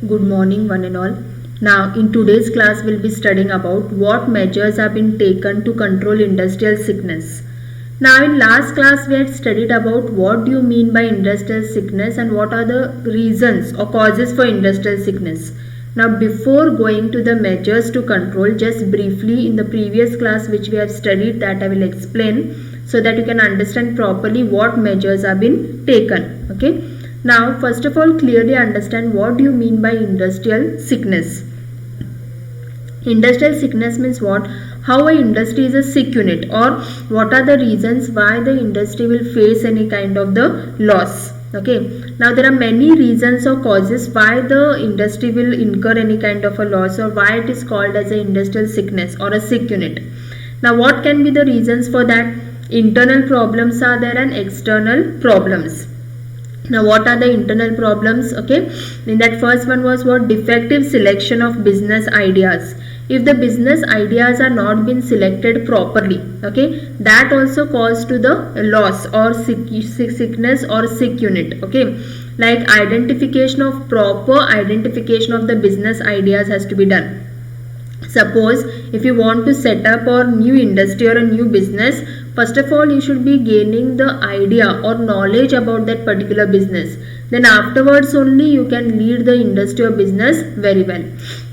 Good morning one and all. Now in today's class we'll be studying about what measures have been taken to control industrial sickness. Now in last class we had studied about what do you mean by industrial sickness and what are the reasons or causes for industrial sickness. Now before going to the measures to control, just briefly in the previous class which we have studied, that I will explain so that you can understand properly what measures have been taken. Okay. Now first of all, clearly understand what do you mean by industrial sickness. Industrial sickness means what? How an industry is a sick unit, or what are the reasons why the industry will face any kind of the loss. Okay. Now there are many reasons or causes why the industry will incur any kind of a loss, or why it is called as an industrial sickness or a sick unit. Now what can be the reasons for that? Internal problems are there and external problems. Now what are the internal problems? Okay, in that first one was what? Defective selection of business ideas. If the business ideas are not been selected properly, okay, that also cause to the loss or sickness or sick unit. Okay, like proper identification of the business ideas has to be done. Suppose if you want to set up a new industry or a new business, first of all you should be gaining the idea or knowledge about that particular business. Then afterwards only you can lead the industry or business very well.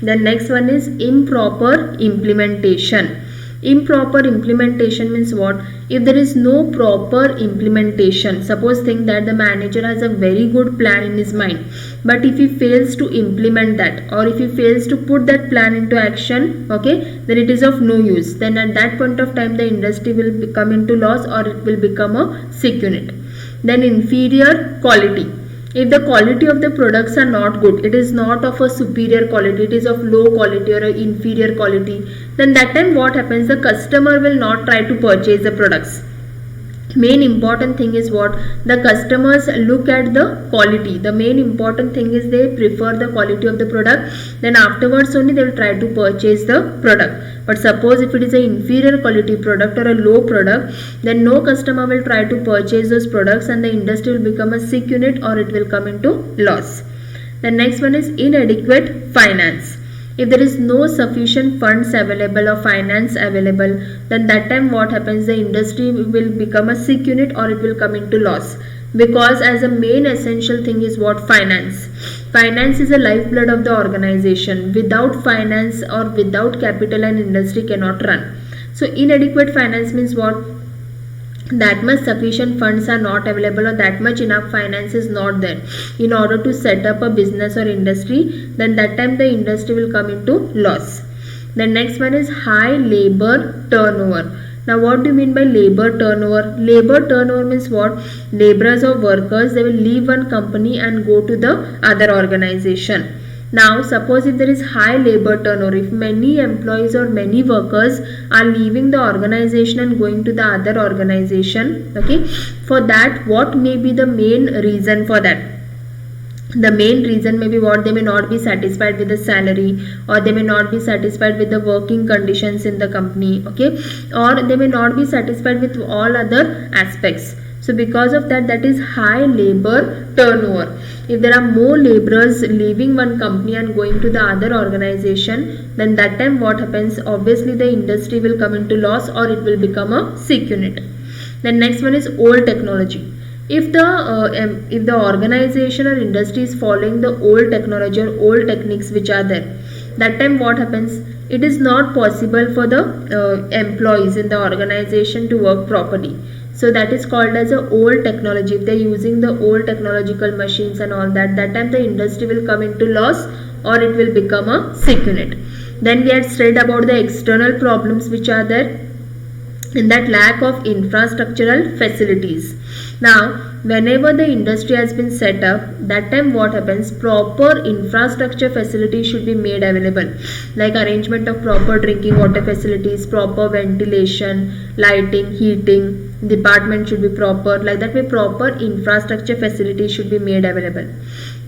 Then next one is improper implementation. Improper implementation means what? If there is no proper implementation, suppose think that the manager has a very good plan in his mind, but if he fails to implement that, or if he fails to put that plan into action, okay, then it is of no use. Then at that point of time the industry will come into loss, or it will become a sick unit. Then inferior quality. If the quality of the products are not good, it is not of a superior quality, it is of low quality or inferior quality, then that time what happens? The customer will not try to purchase the products. Main important thing is what? The customers look at the quality. The main important thing is they prefer the quality of the product, then afterwards only they will try to purchase the product. But suppose if it is an inferior quality product or a low product, then no customer will try to purchase those products, and the industry will become a sick unit, or it will come into loss. The next one is inadequate finance. If there is no sufficient funds available or finance available, then that time what happens? The industry will become a sick unit, or it will come into loss. Because as a main essential thing is what? Finance. Finance is the lifeblood of the organization. Without finance or without capital, an industry cannot run. So inadequate finance means what? That much sufficient funds are not available, or that much enough finance is not there in order to set up a business or industry, then that time the industry will come into loss. The next one is high labor turnover. Now what do you mean by labor turnover? Labor turnover means what? Laborers or workers, they will leave one company and go to the other organization. Now suppose if there is high labor turnover, if many employees or many workers are leaving the organization and going to the other organization, okay, for that what may be the main reason for that? The main reason may be what? They may not be satisfied with the salary, or they may not be satisfied with the working conditions in the company, okay, or they may not be satisfied with all other aspects. So because of that, that is high labor turnover. If there are more laborers leaving one company and going to the other organization, then that time what happens? Obviously the industry will come into loss, or it will become a sick unit. Then next one is old technology. If the organization or industry is following the old technology or old techniques which are there, that time what happens? It is not possible for the employees in the organization to work properly. So that is called as a old technology. If they are using the old technological machines and all that, that time the industry will come into loss, or it will become a sick unit. Then we had studied about the external problems which are there, in that lack of infrastructural facilities. Now whenever the industry has been set up, that time what happens? Proper infrastructure facilities should be made available, like arrangement of proper drinking water facilities, proper ventilation, lighting, heating department should be proper. Like that way proper infrastructure facilities should be made available.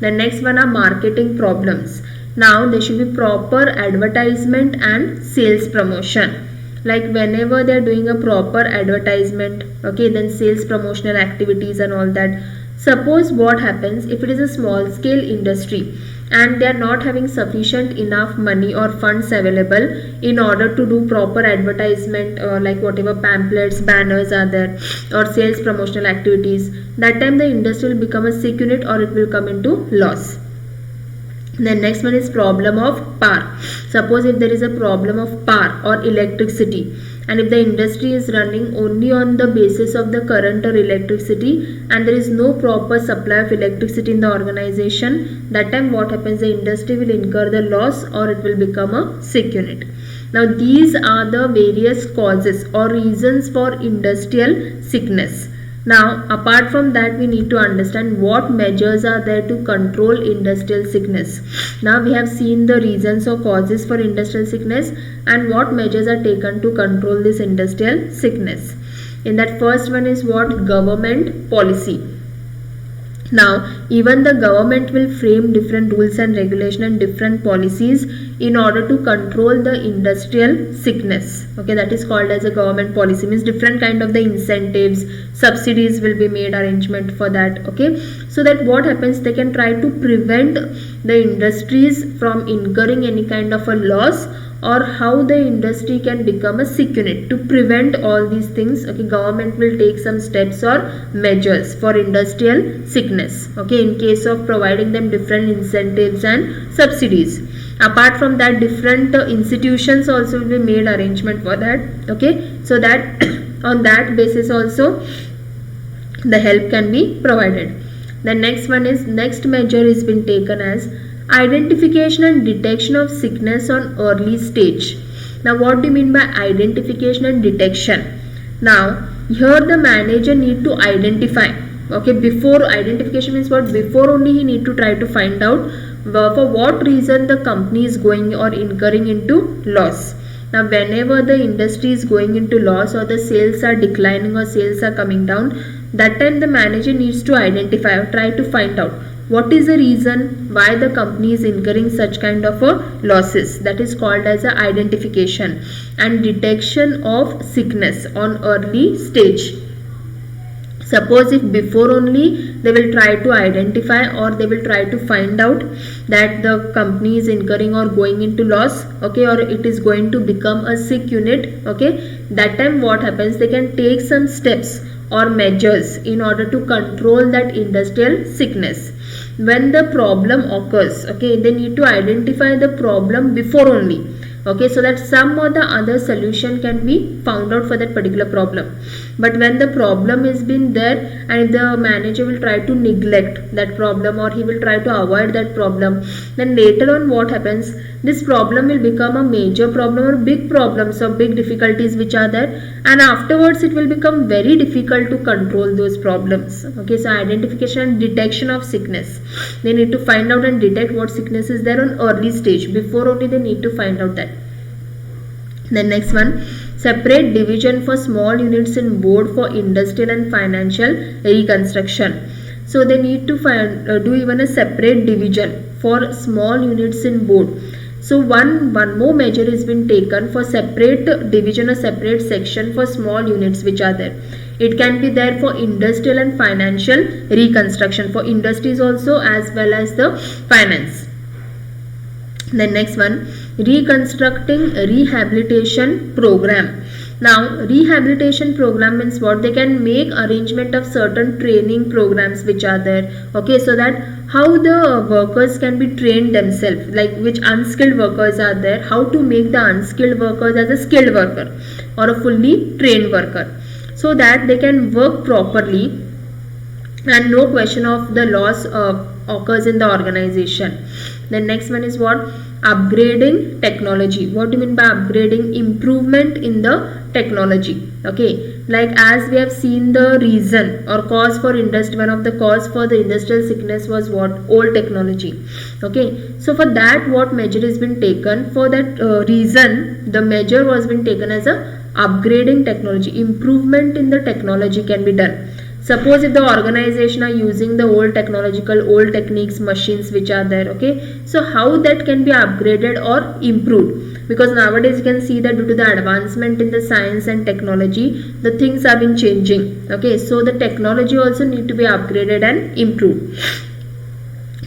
The next one are marketing problems. Now there should be proper advertisement and sales promotion. Like whenever they are doing a proper advertisement, okay, then sales promotional activities and all that. Suppose what happens if it is a small scale industry, and they are not having sufficient enough money or funds available in order to do proper advertisement, like whatever pamphlets, banners are there, or sales promotional activities, that time the industry will become a sick unit or it will come into loss. Then next one is problem of power. Suppose if there is a problem of power or electricity, and if the industry is running only on the basis of the current or electricity and there is no proper supply of electricity in the organization, that time what happens, the industry will incur the loss or it will become a sick unit. Now these are the various causes or reasons for industrial sickness. Now apart from that, we need to understand what measures are there to control industrial sickness. Now we have seen the reasons or causes for industrial sickness and what measures are taken to control this industrial sickness. In that, first one is what? Government policy. Now even the government will frame different rules and regulation and different policies in order to control the industrial sickness. Okay, that is called as a government policy, means different kind of the incentives, subsidies will be made arrangement for that. Okay, so that what happens, they can try to prevent the industries from incurring any kind of a loss, or how the industry can become a sick unit. To prevent all these things, okay, government will take some steps or measures for industrial sickness, okay, in case of providing them different incentives and subsidies. Apart from that, different institutions also will be made arrangement for that. Okay, so that on that basis also the help can be provided. The next one is, next measure is been taken as identification and detection of sickness on early stage. Now what do you mean by identification and detection? Now here the manager need to identify, okay, before identification means what? Before only he need to try to find out for what reason the company is going or incurring into loss. Now whenever the industry is going into loss or the sales are declining or sales are coming down, that time the manager needs to identify or try to find out what is the reason why the company is incurring such kind of a losses. That is called as a identification and detection of sickness on early stage. Suppose if before only they will try to identify or they will try to find out that the company is incurring or going into loss, okay, or it is going to become a sick unit, okay, that time what happens, they can take some steps or measures in order to control that industrial sickness. When the problem occurs, okay, they need to identify the problem before only, okay, so that some or the other solution can be found out for that particular problem. But when the problem is been there and the manager will try to neglect that problem or he will try to avoid that problem, then later on what happens, this problem will become a major problem or big problems or big difficulties which are there, and afterwards it will become very difficult to control those problems. Okay, so identification and detection of sickness, they need to find out and detect what sickness is there on early stage. Before only they need to find out that. Then next one, separate division for small units in board for industrial and financial reconstruction. So they need to do even a separate division for small units in board. So one more measure has been taken for separate division or separate section for small units which are there. It can be there for industrial and financial reconstruction, for industries also as well as the finance. Then next one, reconstructing rehabilitation program. Now rehabilitation program means what? They can make arrangement of certain training programs which are there, okay, so that how the workers can be trained themselves, like which unskilled workers are there, how to make the unskilled workers as a skilled worker or a fully trained worker, so that they can work properly and no question of the loss occurs in the organization. The next one is what? Upgrading technology. What do you mean by upgrading? Improvement in the technology. Okay, like as we have seen the reason or cause for industry, one of the cause for the industrial sickness was what? Old technology. Okay, so for that what measure has been taken? For that reason the measure was been taken as a upgrading technology. Improvement in the technology can be done. Suppose if the organization are using the old techniques, machines which are there, okay, so how that can be upgraded or improved, because nowadays you can see that due to the advancement in the science and technology, the things have been changing, okay, so the technology also need to be upgraded and improved.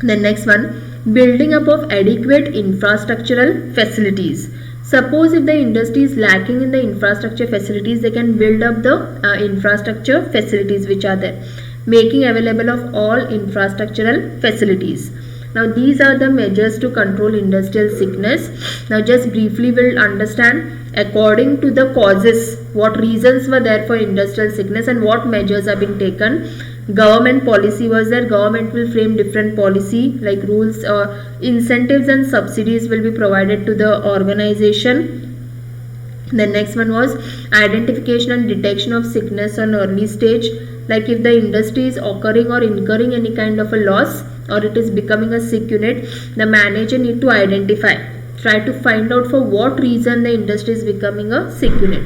The next one, building up of adequate infrastructural facilities. Suppose if the industry is lacking in the infrastructure facilities, they can build up the infrastructure facilities which are there, making available of all infrastructural facilities. Now these are the measures to control industrial sickness. Now just briefly we'll understand according to the causes, what reasons were there for industrial sickness and what measures have been taken. Government policy was there. Government will frame different policy like rules or incentives and subsidies will be provided to the organization. The next one was identification and detection of sickness on early stage, like if the industry is occurring or incurring any kind of a loss or it is becoming a sick unit, the manager need to identify, try to find out for what reason the industry is becoming a sick unit.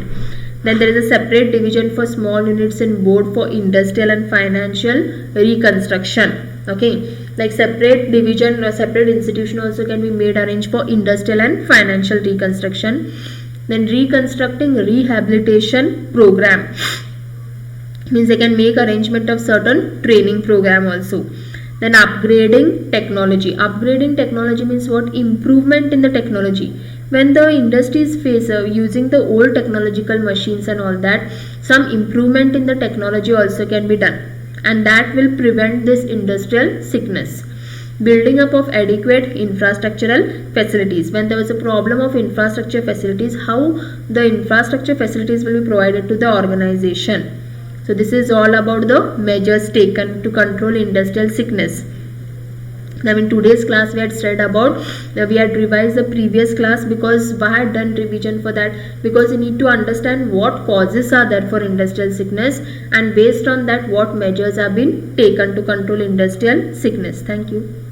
Then there is a separate division for small units in board for industrial and financial reconstruction. Okay, like separate division or separate institution also can be made arranged for industrial and financial reconstruction. Then reconstructing rehabilitation program means they can make arrangement of certain training program also. Then upgrading technology. Upgrading technology means what? Improvement in the technology. When the industries face using the old technological machines and all that, some improvement in the technology also can be done, and that will prevent this industrial sickness. Building up of adequate infrastructural facilities. When there was a problem of infrastructure facilities, how the infrastructure facilities will be provided to the organization. So this is all about the measures taken to control industrial sickness. Now in today's class we had studied about, we had revised the previous class because I had done revision for that, because you need to understand what causes are there for industrial sickness and based on that what measures have been taken to control industrial sickness. Thank you.